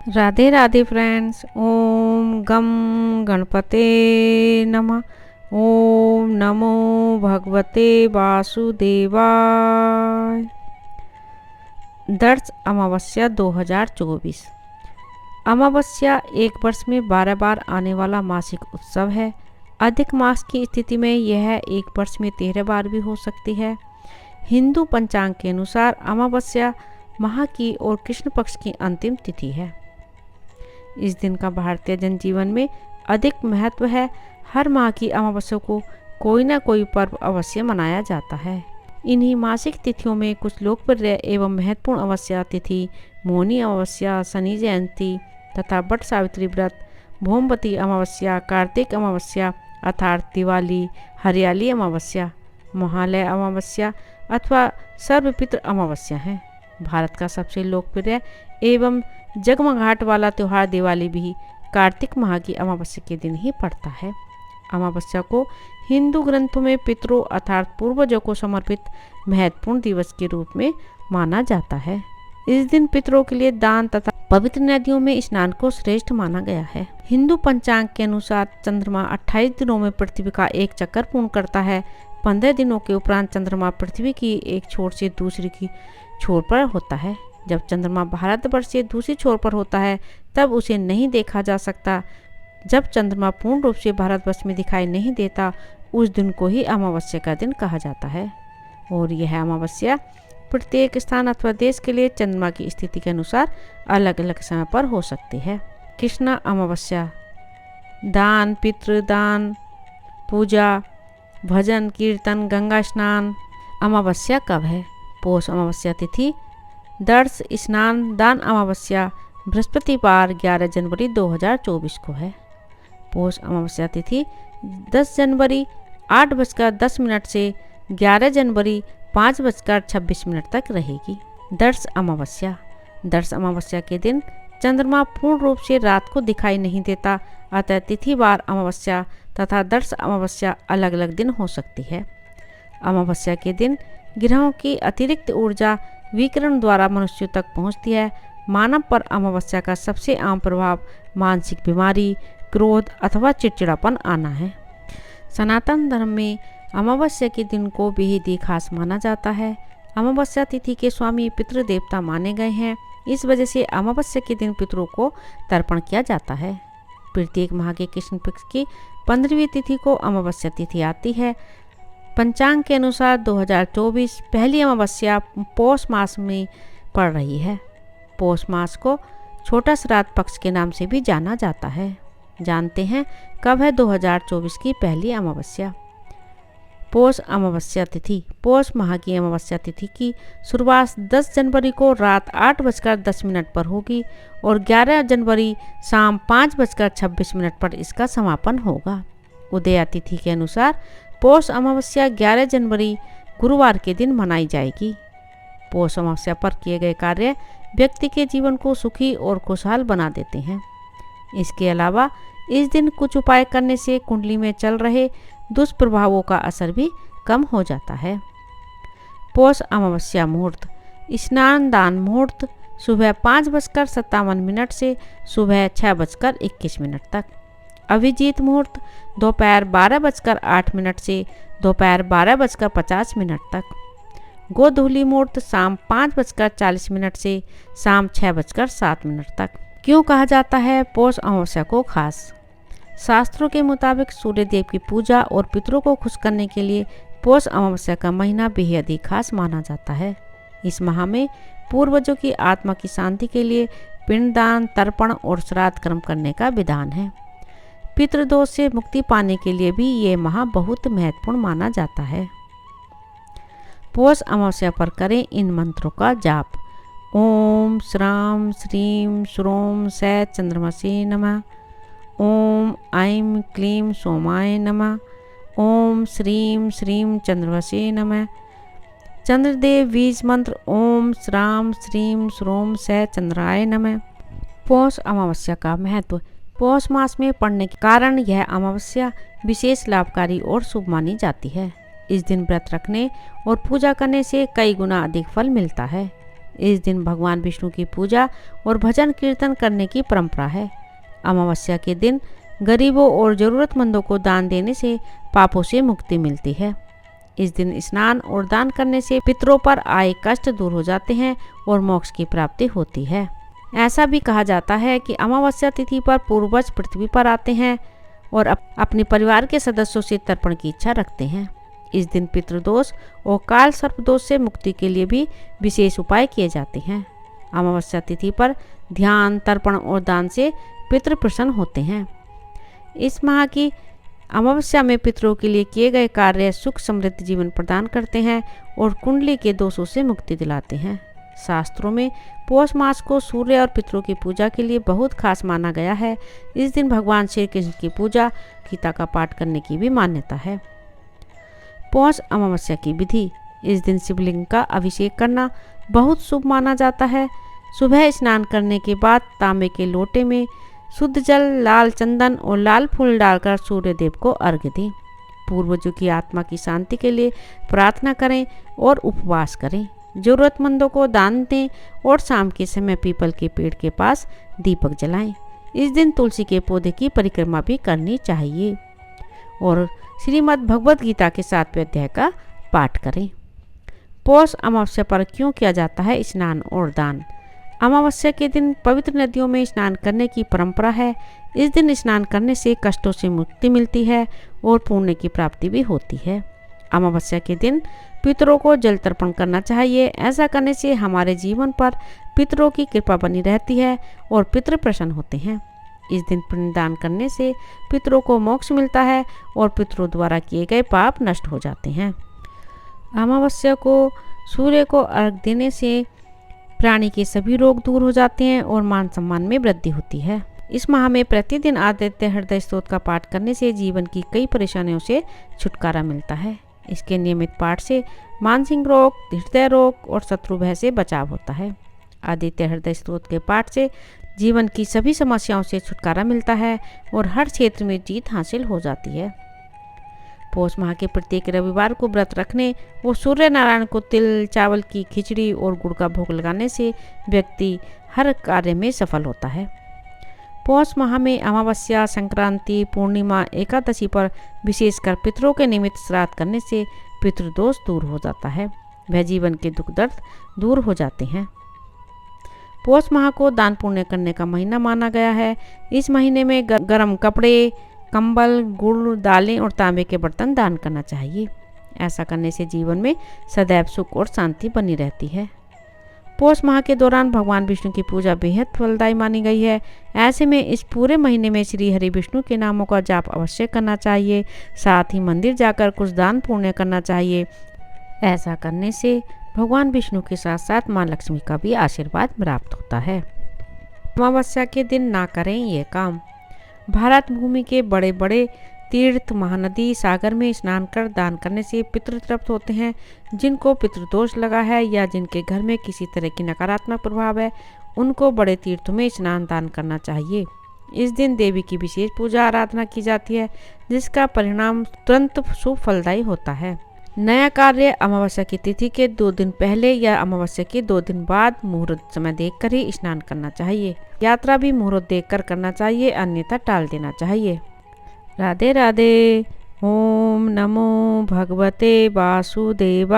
Radhe Radhe friends. ओम गम गणपते नमः। ओम नमो भगवते वासुदेवाय। दर्श अमावस्या 2024। अमावस्या एक वर्ष में 12 बार आने वाला मासिक उत्सव है। अधिक मास की स्थिति में यह एक वर्ष में 13 बार भी हो सकती है। हिंदू पंचांग के अनुसार अमावस्या माह की और कृष्ण पक्ष की अंतिम तिथि है। इस दिन का भारतीय जनजीवन में अधिक महत्व है। हर माह की अमावस्या को कोई ना कोई पर्व अवश्य मनाया जाता है। इन्हीं मासिक तिथियों में कुछ लोकप्रिय एवं महत्वपूर्ण अमावस्या तिथि मौनी अमावस्या, शनि जयंती तथा वट सावित्री व्रत, भौमवती अमावस्या, कार्तिक अमावस्या अर्थात दिवाली, हरियाली अमावस्या, महालय अमावस्या अथवा सर्वपितृ अमावस्या हैं। भारत का सबसे लोकप्रिय एवं जगमगाहट वाला त्यौहार दिवाली भी कार्तिक माह की अमावस्या के दिन ही पड़ता है। अमावस्या को हिंदू ग्रंथों में पितरों अर्थात पूर्वजों को समर्पित महत्वपूर्ण दिवस के रूप में माना जाता है। इस दिन पितरों के लिए दान तथा पवित्र नदियों में स्नान को श्रेष्ठ माना गया है। हिंदू पंचांग के अनुसार चंद्रमा 28 दिनों में पृथ्वी का एक चक्कर पूर्ण करता है। 15 दिनों के उपरांत चंद्रमा पृथ्वी की एक छोर से दूसरी की छोर पर होता है। जब चंद्रमा भारतवर्ष से दूसरी छोर पर होता है तब उसे नहीं देखा जा सकता। जब चंद्रमा पूर्ण रूप से भारतवर्ष में दिखाई नहीं देता उस दिन को ही अमावस्या का दिन कहा जाता है। और यह अमावस्या प्रत्येक स्थान अथवा देश के लिए चंद्रमा की स्थिति के अनुसार अलग अलग समय पर हो सकती है। कृष्ण अमावस्या, दान, पितृदान, पूजा, भजन कीर्तन, गंगा स्नान। अमावस्या कब है? पौष अमावस्या तिथि, दर्श स्नान, दान अमावस्या बृहस्पतिवार 11 जनवरी 2024 को है। पौष अमावस्या तिथि 10 जनवरी 8:10 से 11 जनवरी 5:26 तक रहेगी। दर्श अमावस्या, दर्श अमावस्या के दिन चंद्रमा पूर्ण रूप से रात को दिखाई नहीं देता, अतः तिथिवार अमावस्या तथा दर्श अमावस्या अलग अलग दिन हो सकती है। अमावस्या के दिन ग्रहों की अतिरिक्त ऊर्जा विकिरण द्वारा मनुष्यों तक पहुंचती है। मानव पर अमावस्या का सबसे आम प्रभाव मानसिक बीमारी, क्रोध अथवा चिड़चिड़ापन आना है। सनातन धर्म में अमावस्या के दिन को बेहद ही खास माना जाता है। अमावस्या तिथि के स्वामी पितृ देवता माने गए हैं। इस वजह से अमावस्या के दिन पितरों को तर्पण किया जाता है। प्रत्येक माह के कृष्ण पक्ष की 15वीं तिथि को अमावस्या तिथि आती है। पंचांग के अनुसार 2024 पहली अमावस्या पौष मास में पड़ रही है। पौष मास को छोटा श्राद्ध पक्ष के नाम से भी जाना जाता है। जानते हैं कब है 2024 की पहली अमावस्या? पौष अमावस्या तिथि। पौष माह की अमावस्या तिथि की शुरुआत 10 जनवरी को रात 8:10 पर होगी और 11 जनवरी शाम 5:26 पर इसका समापन होगा। उदया तिथि के अनुसार पौष अमावस्या 11 जनवरी गुरुवार के दिन मनाई जाएगी। पौष अमावस्या पर किए गए कार्य व्यक्ति के जीवन को सुखी और खुशहाल बना देते हैं। इसके अलावा इस दिन कुछ उपाय करने से कुंडली में चल रहे दुष्प्रभावों का असर भी कम हो जाता है। पौष अमावस्या मुहूर्त। स्नान दान मुहूर्त सुबह 5:57 से सुबह 6:21 तक। अभिजीत मुहूर्त दोपहर 12:08 से दोपहर 12:50 तक। गोधूली मुहूर्त शाम 5:40 से शाम 6:07 तक। क्यों कहा जाता है पौष अमावस्या को खास? शास्त्रों के मुताबिक सूर्य देव की पूजा और पितरों को खुश करने के लिए पौष अमावस्या का महीना बेहद ही खास माना जाता है। इस माह में पूर्वजों की आत्मा की शांति के लिए पिंडदान, तर्पण और श्राद्ध कर्म करने का विधान है। पितृदोष से मुक्ति पाने के लिए भी ये माह बहुत महत्वपूर्ण माना जाता है। पौष अमावस्या पर करें इन मंत्रों का जाप। ओम श्राम श्रीम श्रोम सै चंद्रमसे नमः। ओम ऐं क्लीं सोमाय नमः। ओम श्रीं श्रीं चंद्रवसे नमः। चंद्रदेव बीज मंत्र ओम श्राम श्रीं श्रोम सै चंद्राय नमः। पौष अमावस्या का महत्व। पौष मास में पड़ने के कारण यह अमावस्या विशेष लाभकारी और शुभ मानी जाती है। इस दिन व्रत रखने और पूजा करने से कई गुना अधिक फल मिलता है। इस दिन भगवान विष्णु की पूजा और भजन कीर्तन करने की परंपरा है। अमावस्या के दिन गरीबों और ज़रूरतमंदों को दान देने से पापों से मुक्ति मिलती है। इस दिन स्नान और दान करने से पितरों पर आए कष्ट दूर हो जाते हैं और मोक्ष की प्राप्ति होती है। ऐसा भी कहा जाता है कि अमावस्या तिथि पर पूर्वज पृथ्वी पर आते हैं और अपने परिवार के सदस्यों से तर्पण की इच्छा रखते हैं। इस दिन पितृदोष और काल सर्प दोष से मुक्ति के लिए भी विशेष उपाय किए जाते हैं। अमावस्या तिथि पर ध्यान, तर्पण और दान से पितृ प्रसन्न होते हैं। इस माह की अमावस्या में पितरों के लिए किए गए कार्य सुख समृद्ध जीवन प्रदान करते हैं और कुंडली के दोषों से मुक्ति दिलाते हैं। शास्त्रों में पौष मास को सूर्य और पितरों की पूजा के लिए बहुत खास माना गया है। इस दिन भगवान श्री कृष्ण की पूजा, गीता का पाठ करने की भी मान्यता है। पौष अमावस्या की विधि। इस दिन शिवलिंग का अभिषेक करना बहुत शुभ माना जाता है। सुबह स्नान करने के बाद तांबे के लोटे में शुद्ध जल, लाल चंदन और लाल फूल डालकर सूर्य देव को अर्घ्य दें। पूर्वजों की आत्मा की शांति के लिए प्रार्थना करें और उपवास करें। जरूरतमंदों को दान दें और शाम के समय पीपल के पेड़ के पास दीपक जलाएं। इस दिन तुलसी के पौधे की परिक्रमा भी करनी चाहिए और श्रीमद् भगवद गीता के 7वें अध्याय का पाठ करें। पौष अमावस्या पर क्यों किया जाता है स्नान और दान? अमावस्या के दिन पवित्र नदियों में स्नान करने की परंपरा है। इस दिन स्नान करने से कष्टों से मुक्ति मिलती है और पुण्य की प्राप्ति भी होती है। अमावस्या के दिन पितरों को जल तर्पण करना चाहिए। ऐसा करने से हमारे जीवन पर पितरों की कृपा बनी रहती है और पितृ प्रसन्न होते हैं। इस दिन पिंडदान करने से पितरों को मोक्ष मिलता है और पितरों द्वारा किए गए पाप नष्ट हो जाते हैं। अमावस्या को सूर्य को अर्घ देने से प्राणी के सभी रोग दूर हो जाते हैं और मान सम्मान में वृद्धि होती है। इस माह में प्रतिदिन आदित्य हृदय स्तोत्र का पाठ करने से जीवन की कई परेशानियों से छुटकारा मिलता है। इसके नियमित पाठ से मानसिक रोग, हृदय रोग और शत्रु भय से बचाव होता है। आदित्य हृदय स्तोत्र के पाठ से जीवन की सभी समस्याओं से छुटकारा मिलता है और हर क्षेत्र में जीत हासिल हो जाती है। पौष माह के प्रत्येक रविवार को व्रत रखने और सूर्य नारायण को तिल, चावल की खिचड़ी और गुड़ का भोग लगाने से व्यक्ति हर कार्य में सफल होता है। पौष माह में अमावस्या, संक्रांति, पूर्णिमा, एकादशी पर विशेषकर पितरों के निमित्त श्राद्ध करने से पितृदोष दूर हो जाता है। वह जीवन के दुख दर्द दूर हो जाते हैं। पौष माह को दान पुण्य करने का महीना माना गया है। इस महीने में गर्म कपड़े, कंबल, गुड़, दालें और तांबे के बर्तन दान करना चाहिए। ऐसा करने से जीवन में सदैव सुख और शांति बनी रहती है। पौष माह के दौरान भगवान विष्णु की पूजा बेहद फलदायी मानी गई है। ऐसे में इस पूरे महीने में श्री हरि विष्णु के नामों का जाप अवश्य करना चाहिए। साथ ही मंदिर जाकर कुछ दान पुण्य करना चाहिए। ऐसा करने से भगवान विष्णु के साथ साथ माँ लक्ष्मी का भी आशीर्वाद प्राप्त होता है। अमावस्या के दिन ना करें ये काम। भारत भूमि के बड़े बड़े तीर्थ, महानदी, सागर में स्नान कर दान करने से पितृ तृप्त होते हैं। जिनको पितृदोष लगा है या जिनके घर में किसी तरह की नकारात्मक प्रभाव है, उनको बड़े तीर्थों में स्नान दान करना चाहिए। इस दिन देवी की विशेष पूजा आराधना की जाती है, जिसका परिणाम तुरंत शुभ फलदायी होता है। नया कार्य अमावस्या की तिथि के 2 दिन पहले या अमावस्या के 2 दिन बाद मुहूर्त समय देखकर ही स्नान करना चाहिए। यात्रा भी मुहूर्त देखकर करना चाहिए, अन्यथा टाल देना चाहिए। राधे राधे। ओम नमो भगवते वासुदेवाय।